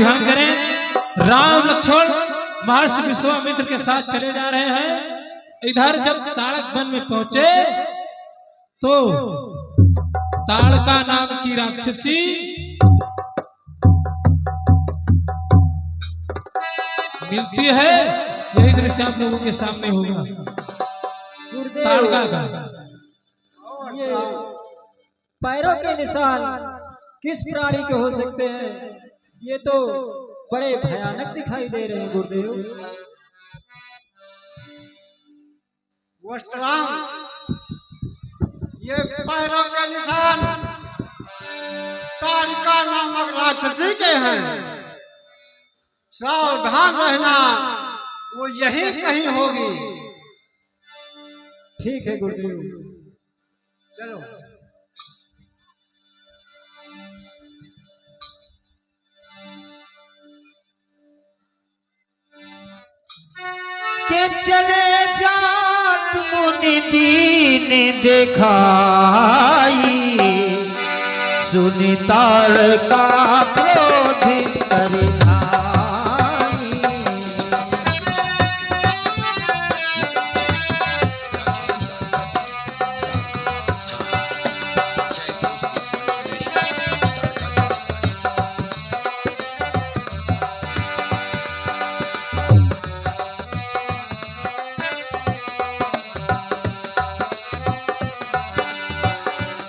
ध्यान करें। राम लक्ष्मण महर्षि विश्वामित्र के साथ चले जा रहे हैं। इधर जब ताड़क वन में पहुंचे तो ताड़का नाम की राक्षसी मिलती है। यही दृश्य आप लोगों के सामने होगा। ताड़का का ये पैरों के निशान किस प्राणी के हो सकते हैं? ये तो बड़े भयानक दिखाई दे रहे हैं गुरुदेव। वस्त्राम, ये पैरों के निशान ताड़का नामक राक्षसी के हैं। सावधान रहना, वो यही कहीं होगी। ठीक है गुरुदेव, चलो। के चले जात मुनि दीन दिखाई, सुनि ताड़का क्रोध कर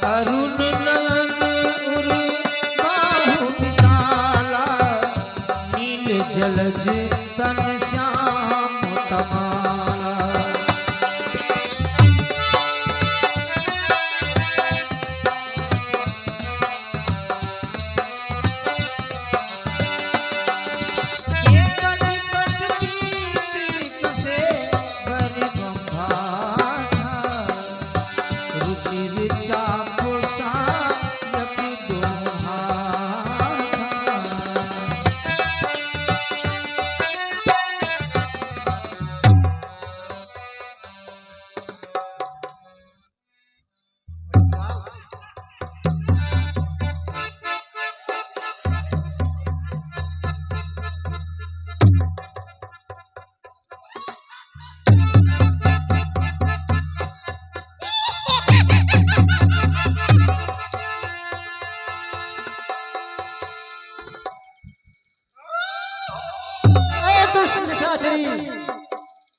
अरुण नयन उर बाहु विशाला, नील जलज तन श्याम तमाला। ये कटिबट पीत से बरि ब्रह्मा था, रुचिर चाप सायक दोहा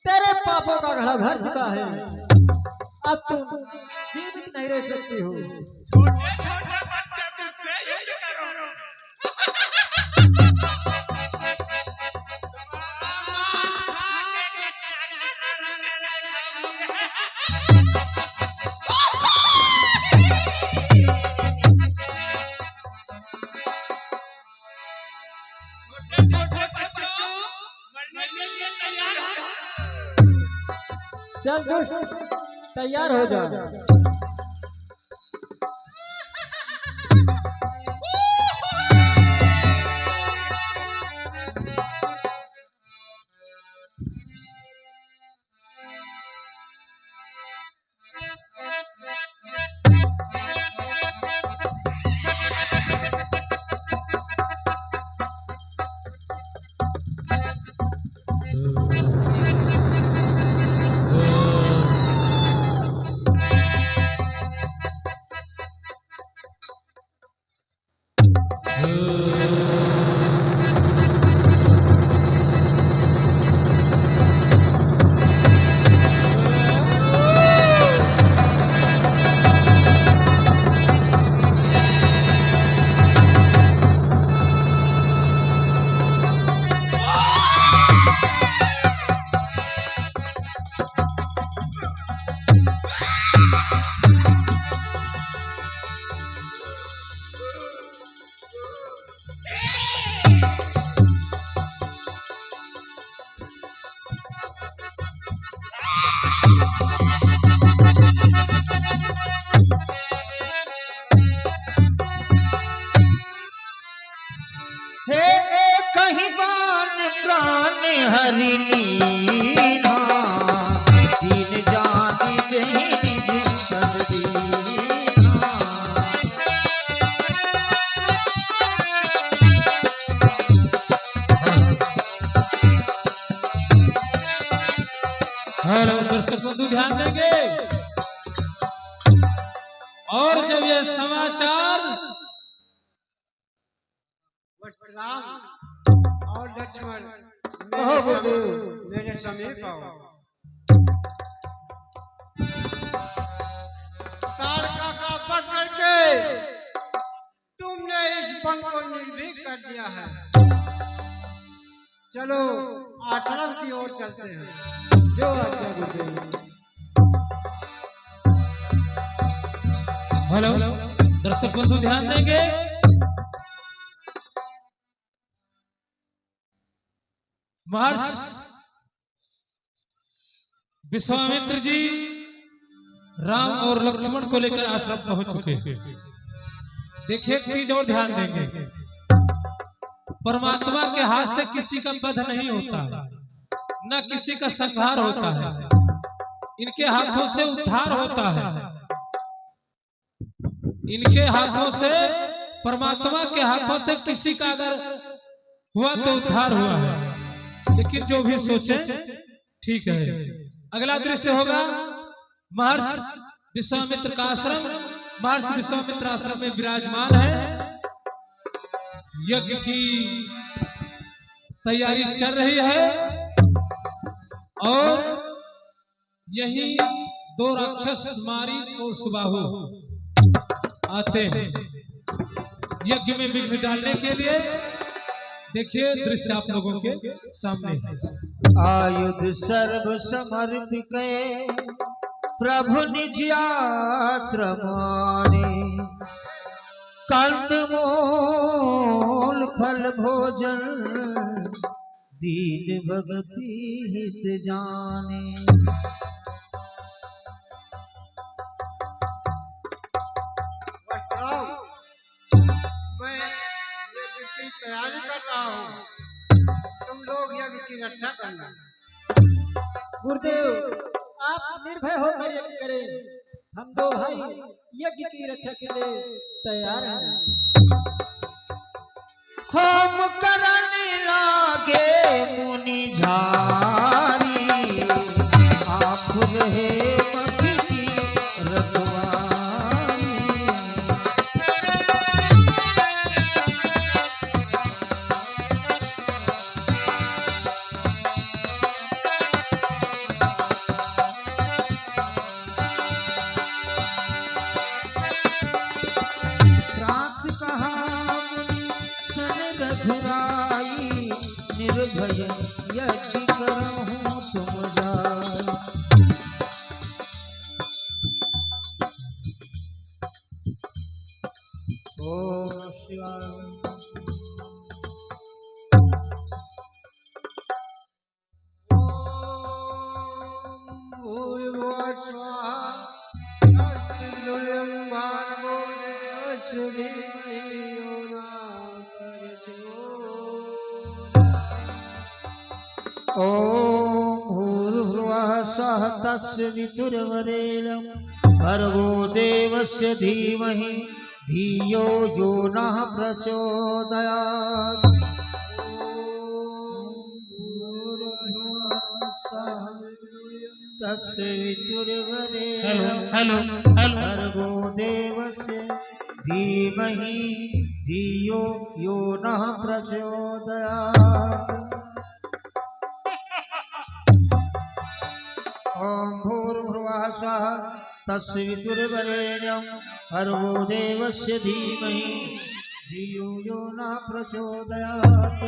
तेरे पापों का घड़ा भर चुका है। अब तुम जीवित नहीं रह सकती हो। छोटे छोटे बच्चे मुझसे युद्ध करो। छोटे बच्चों, मरने के लिए तैयार हो। चल दुष्ट, तैयार हो जा। कहीं बान प्राण हरिणी ना, दीन जानी गही निज कर दीना। दर्शक बंधु ध्यान देंगे। और जब यह समाचार राम और लक्ष्मण मेरे समीप आओ। तारका का वध करके तुमने इस वन को निर्भीक कर दिया है। चलो आश्रम की ओर चलते हैं। जो आज्ञा गुरुदेव। हेलो दर्शक बंधु ध्यान देंगे। महर्षि विश्वामित्र जी राम और लक्ष्मण को लेकर आश्रम पहुंच चुके हैं। देखिए एक चीज और ध्यान देंगे, परमात्मा के हाथ से किसी का वध नहीं होता है, न किसी का संहार होता है, इनके हाथों से उद्धार होता है। इनके हाथों से, परमात्मा के हाथों से किसी का अगर हुआ तो उद्धार हुआ है। लेकिन जो भी सोचे ठीक है। अगला दृश्य होगा महर्षि विश्वामित्र का आश्रम। महर्षि विश्वामित्र आश्रम में विराजमान है, यज्ञ की तैयारी चल रही है और यही दो राक्षस मारीच और सुबाहु आते हैं यज्ञ में विघ्न डालने के लिए। देखिए दृश्य आप लोगों के सामने है। आयुध सर्व समर्पित प्रभु निज आश्रम आने, कंदमूल फल भोजन दीन भगति हित जाने। मैं यज्ञ की तैयारी कर रहा हूँ, तुम लोग यज्ञ की रक्षा करना। गुरुदेव आप निर्भय होकर यज्ञ करें, हम दो भाई यज्ञ की रक्षा के लिए तैयार हैं। होम करने लागे मुनि झारी, आप रहे मखी की रखवारी। प्रात कहा मुनि सन रघुराई, निर्भय यज्ञ करहूँ तुम जाई। ओम शिवाय। ओम भूर्भुवः स्वः तत्सवितुर्वरेण्यं भर्गो देवस्य धीमहि धियो यो नः प्रचोदयात्। भूर्भुवः स्वः तत्सवितुर्वरेण्यं भर्गो देवस्य धीमहि धियो यो नः प्रचोदयात्। ओम भूर्भुवः स्वः तत्सवितुर्वरेण्यं भर्गो देवस्य धीमहि धियो यो नः प्रचोदयात्।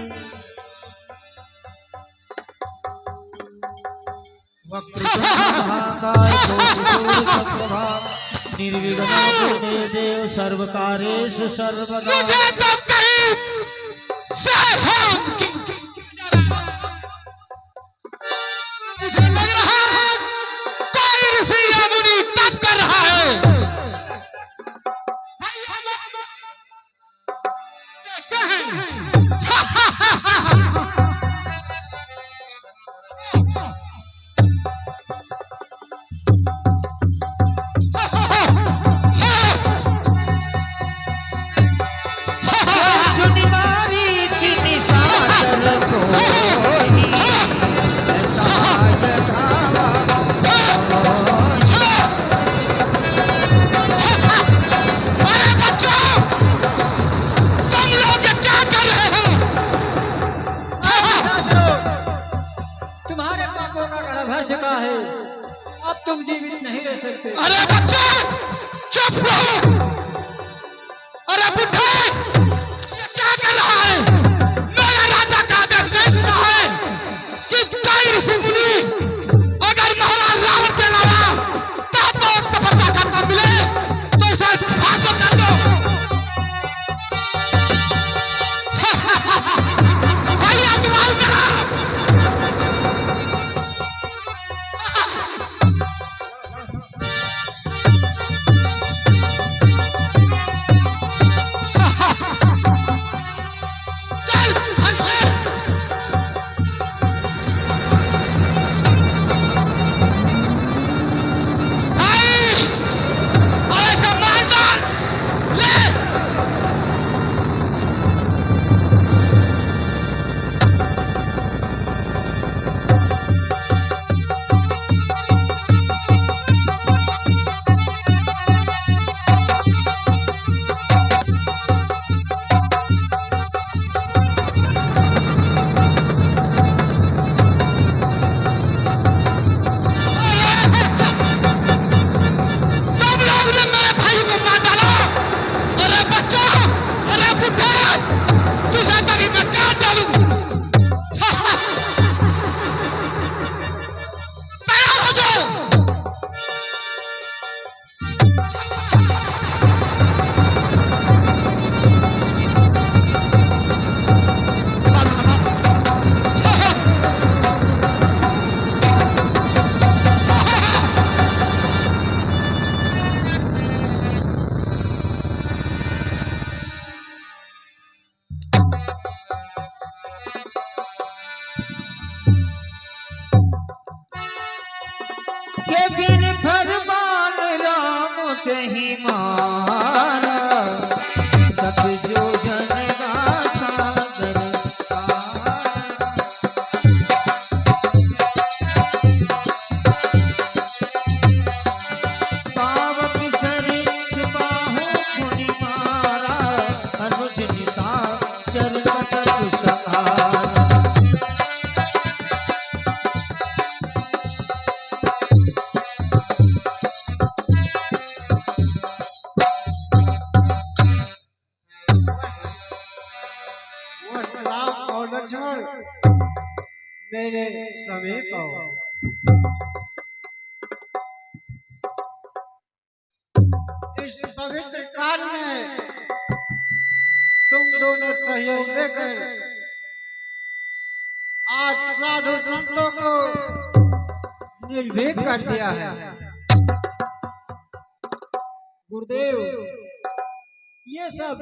वक्रतुण्ड महाकाय कोटिसूर्यप्रभां निर्विघ्नं कुरु देव सर्वकार्येषु सर्वदा। मुझे लग रहा है कोई ऋषि या मुनि तप कर रहा है। देखते हैं। सुनि मारीच निशाचर कोई, ऐसा धावा और लक्ष्मण मेरे समीप आओ। इस पवित्र काल में तुम दोनों सहयोग देकर आज साधु संतों को निर्भीक कर दिया है। गुरुदेव, ये सब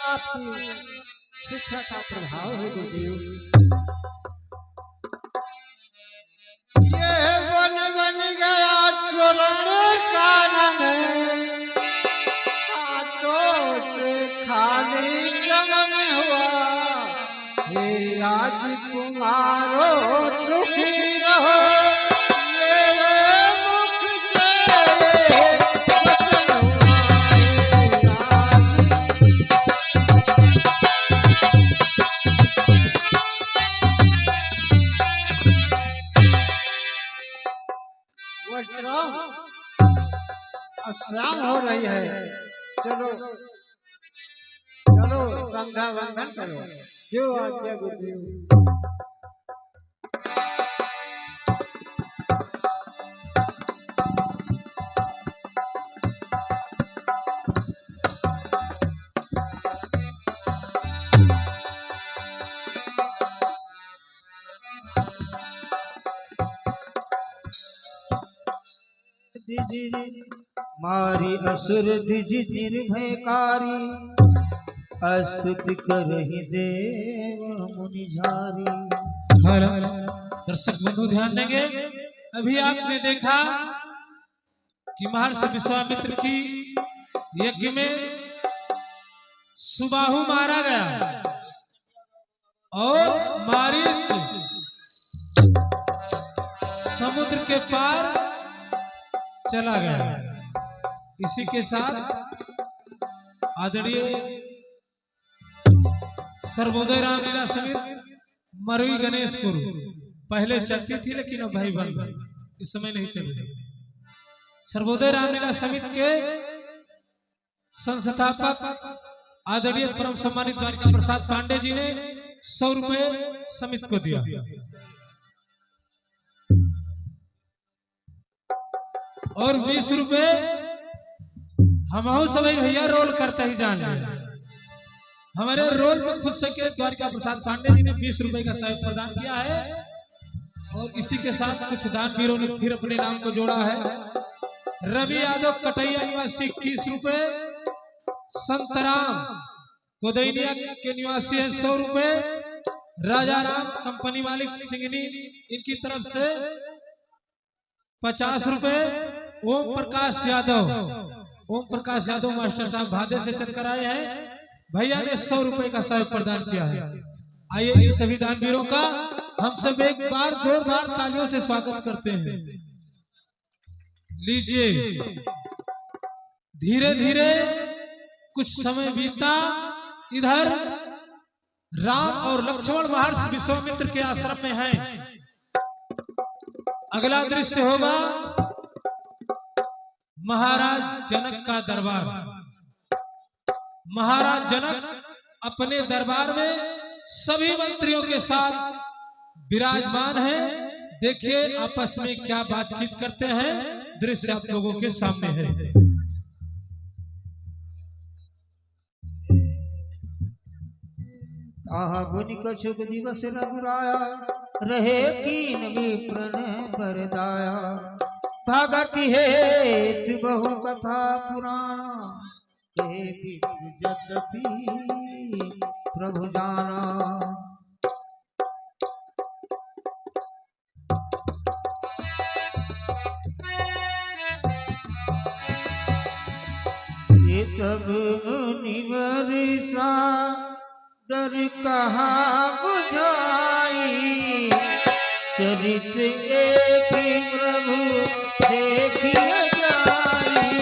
आपकी शिक्षा का प्रभाव है गुरुदेव। ये बन बन गया स्वर्ण कानन, हाथों से खाली चमन हुआ। हे राजकुमारो सुखी रहो, मेरे मुख से वचन हुआ। वस्त्राम अब शाम हो रही है, चलो चलो संध्या वंदन करो। जो आज्ञा गुरुदेव। मारी असुर द्विज निर्भयकारी, स्तुति करहि देव मुनिझारी। दर्शक बंधु ध्यान देंगे, अभी आपने देखा कि महर्षि विश्वामित्र की यज्ञ में सुबाहु मारा गया और मारीच समुद्र के पार चला गया। इसी के साथ आदरणीय सर्वोदय रामलीला समिति मरवी गणेशपुर पहले चलती थी, लेकिन अब भाई बंद है, इस समय नहीं चल रही। सर्वोदय रामलीला समिति के संस्थापक आदरणीय परम सम्मानित द्वारिका प्रसाद पांडे जी ने 100 रुपए समिति को दिया और 20 रुपए हम सभी भैया रोल करते ही जान लिया। हमारे रोल में खुद से के द्वारिका प्रसाद पांडे जी ने 20 रुपए का सहयोग प्रदान किया है और इसी के साथ कुछ दानवीरों ने फिर अपने नाम को जोड़ा है। रवि यादव कटैया निवासी 21 रुपए, संतराम कोदैनिया के निवासी है 100 रुपए, राजा राम कंपनी मालिक सिंगनी इनकी तरफ से 50 रुपए, ओम प्रकाश यादव मास्टर साहब भादे से चलकर आए हैं, भैया ने 100 रुपए का सहयोग प्रदान किया है। आइए इन सभी दानवीरों का हम सब एक बार जोरदार तालियों से स्वागत करते हैं। लीजिए, धीरे धीरे कुछ समय बीता, इधर राम और लक्ष्मण महर्षि विश्वामित्र के आश्रम में हैं। अगला दृश्य होगा महाराज जनक का दरबार। महाराज जनक अपने दरबार में सभी मंत्रियों के साथ विराजमान हैं। देखिए आपस में क्या बातचीत करते हैं, दृश्य आप लोगों के सामने है। गुनि कछुक दिवस रघुराया, रहे कीन विप्रन बरदाया। भगत हेत बहु कथा पुराना, के यद्यपि प्रभु जाना। ये तब मुनिवरसा दर कहा बुझाई, चरित एक प्रभु देखिए जाई।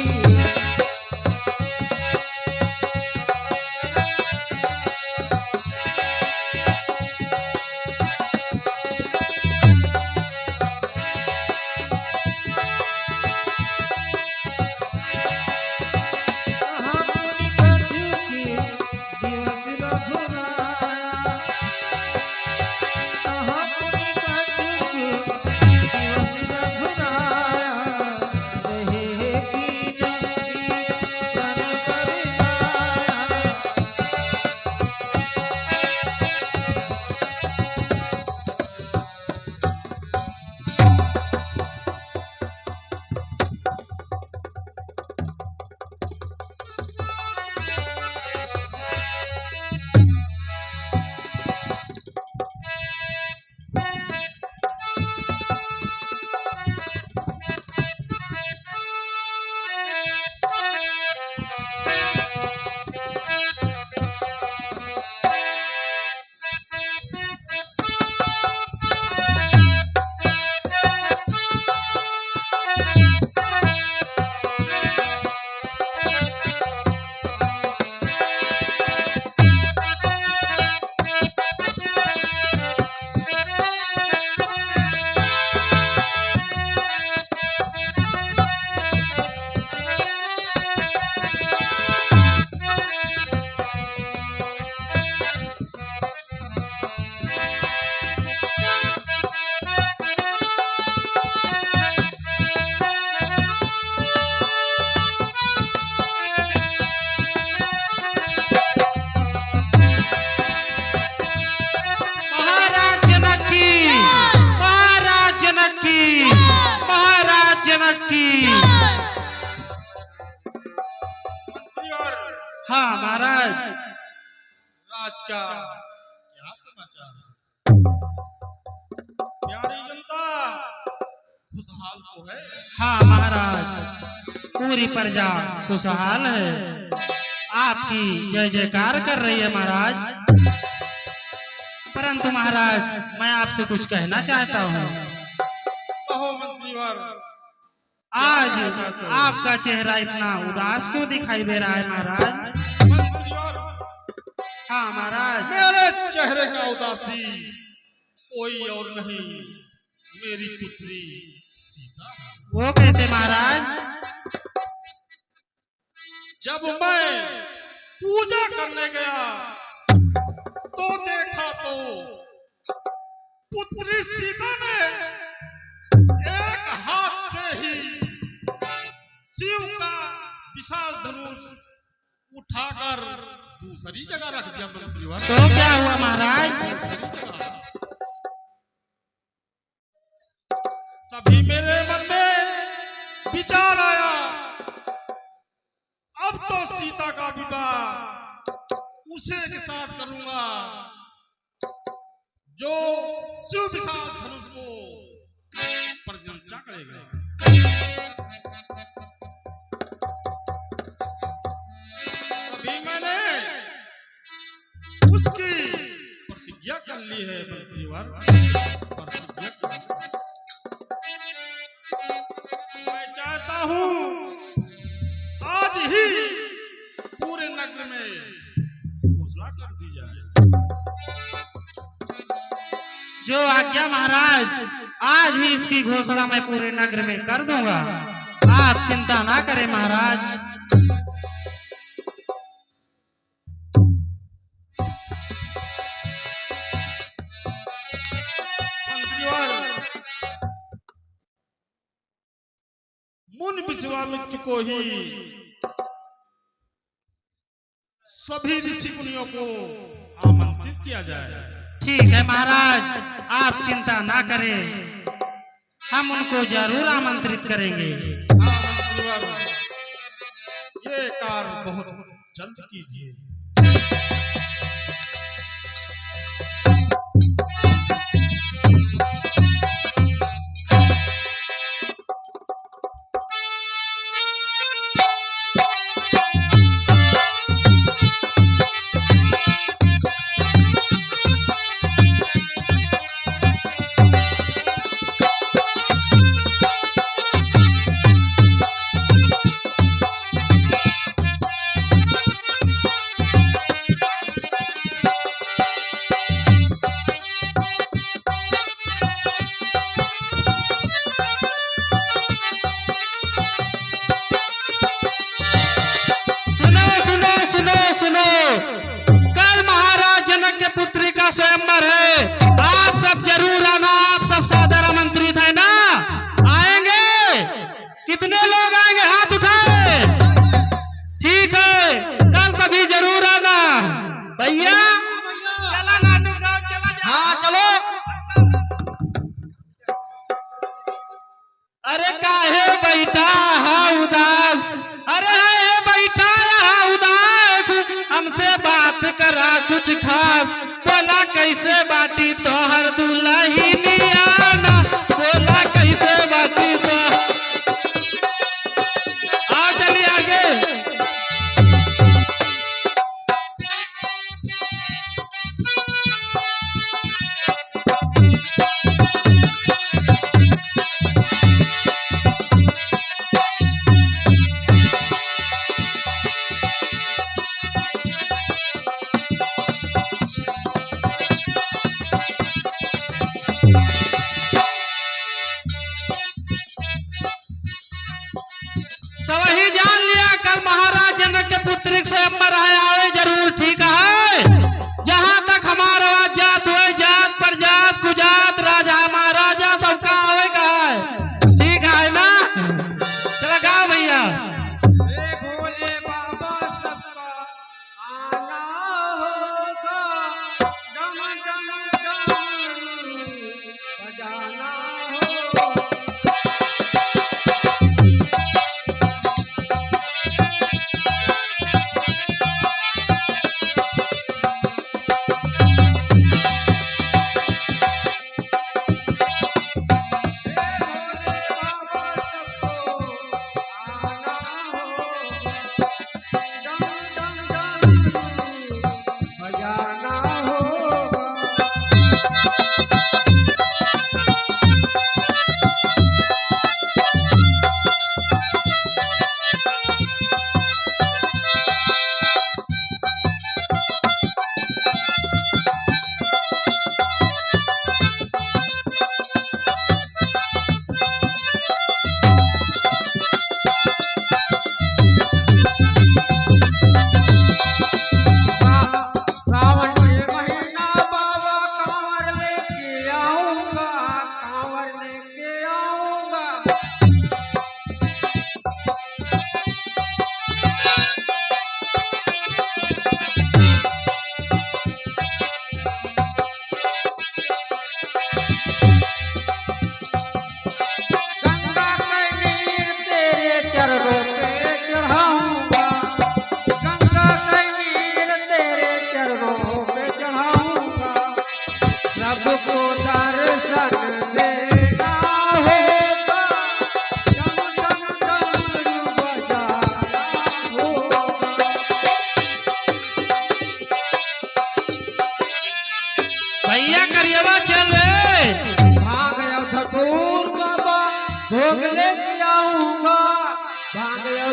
महाराज। राज का क्या समाचार है? प्यारी जनता खुशहाल तो है? हाँ महाराज, पूरी प्रजा खुशहाल है, आपकी जय जयकार कर रही है महाराज। परंतु महाराज, मैं आपसे कुछ कहना चाहता हूँ। कहो मंत्रीवर। आज आपका चेहरा इतना उदास क्यों दिखाई दे रहा है महाराज? मंत्रीवर, हाँ महाराज। मेरे चेहरे का उदासी कोई और नहीं, मेरी पुत्री सीता। वो कैसे महाराज? जब मैं पूजा करने गया तो देखा तो पुत्री सीता ने एक हाथ से ही शिव का विशाल धनुष उठाकर दूसरी जगह रख दिया मंत्रीवर। तो क्या हुआ महाराज? दूसरी जगह। तभी मेरे मन में विचार आया, अब तो सीता का विवाह उसे के साथ करूंगा जो शिव विशाल धनुष को प्रजनता करेगा। तभी मैंने उसकी प्रतिज्ञा कर ली है मंत्रीवर। प्रतिज्ञा कर ली। मैं चाहता हूं आज ही पूरे नगर में घोषणा कर दी जाए। जो आज्ञा महाराज, आज ही इसकी घोषणा मैं पूरे नगर में कर दूंगा, आप चिंता ना करें महाराज। मुनि विश्वामित्र को ही सभी ऋषि मुनियों को आमंत्रित किया जाए। ठीक है महाराज, आप चिंता ना करें, हम उनको जरूर आमंत्रित करेंगे। हाँ मंत्रीवर, ये कार्य बहुत जल्द कीजिए। स्वयंवर है, आप सब जरूर आना, आप सब सादर आमंत्रित है ना? आएंगे? कितने लोग आएंगे? हाथ उठाए। ठीक है, कल सभी जरूर आना। भैया चला नाचो गाओ, चला जा। हाँ चलो। अरे काहे बैठा है उदास? अरे है बैठा है उदास, हमसे बात करा कुछ खास। बोला कैसे बाटी तोहर दुल्हनियाना, बोला कैसे बाटी तो। आओ चलिए आगे।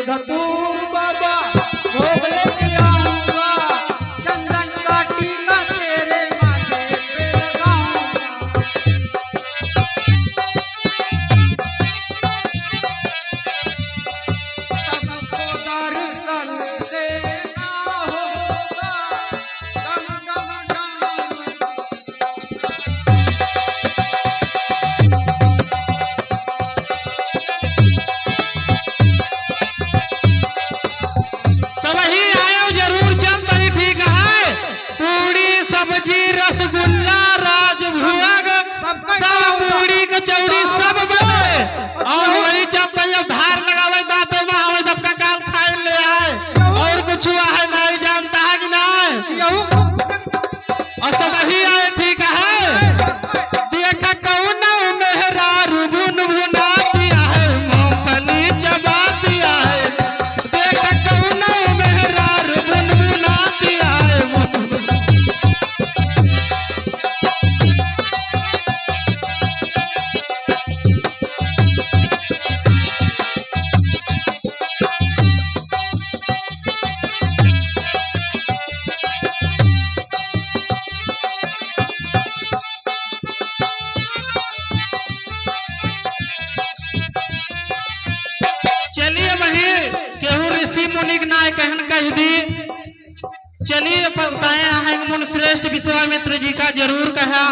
धतूर बाबा भोग लेके आऊंगा, चंदन का टीका तेरे माथे पे लगाऊंगा। सबको दर्शन देना होगा, गम गम गम। सब ही आयो जरूर चल तरी ठीक है। पूरी सब्जी रसगुल्ला राजभोग सब पूरी कचौड़ी सब बने और वही चलते अब धार लगावे दांतों में हमें सबका काल खाए ले आए और कुछ हुआ है नहीं जानता है कि नहीं। और सब ही आए ठीक है। देख कौन मेहरा रुबुन भुना दिया है, मूंगफली चबा दिया है। देख कौन मेहरा रुबुन भुना दिया है, चलिए वही केहू ऋषि मुनि के नाय कहन कह दी। चलिए बताए हैं मुन श्रेष्ठ विश्वामित्र जी का जरूर कहा,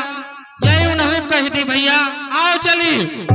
जय उन्हों कह दी भैया। आओ चलिए।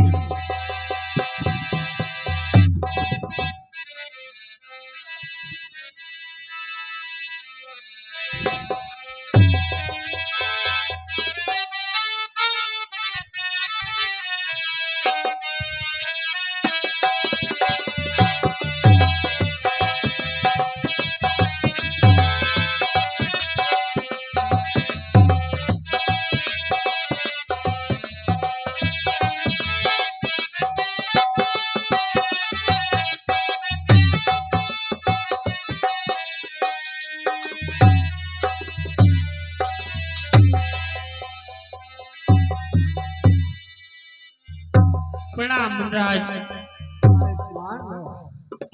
प्रणाम मुनराज।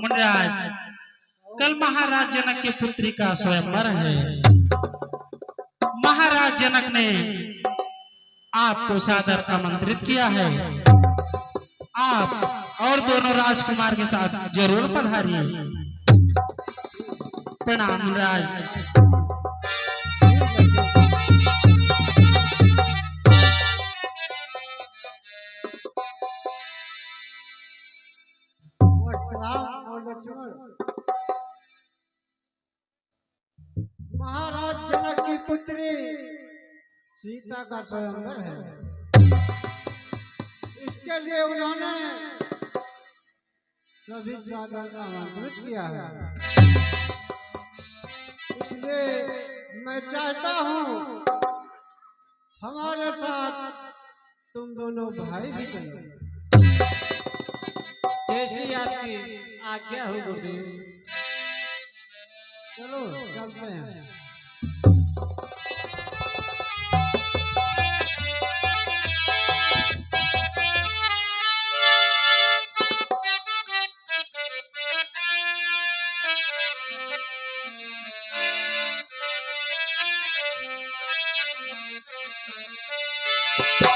मुनराज, कल महाराज जनक की पुत्री का स्वयंवर है। महाराज जनक ने आपको सादर आमंत्रित किया है। आप और दोनों राजकुमार के साथ जरूर पधारिए। प्रणाम मुनराज। महाराज जनक की पुत्री सीता का स्वयंवर है, इसके लिए उन्होंने सभी सादर का आमंत्रित किया है। इसलिए मैं चाहता हूँ हमारे साथ तुम दोनों भाई भी चलो। जैसी आपकी आज्ञा हो गुरुदेव। चलो चलते हैं। Thank you.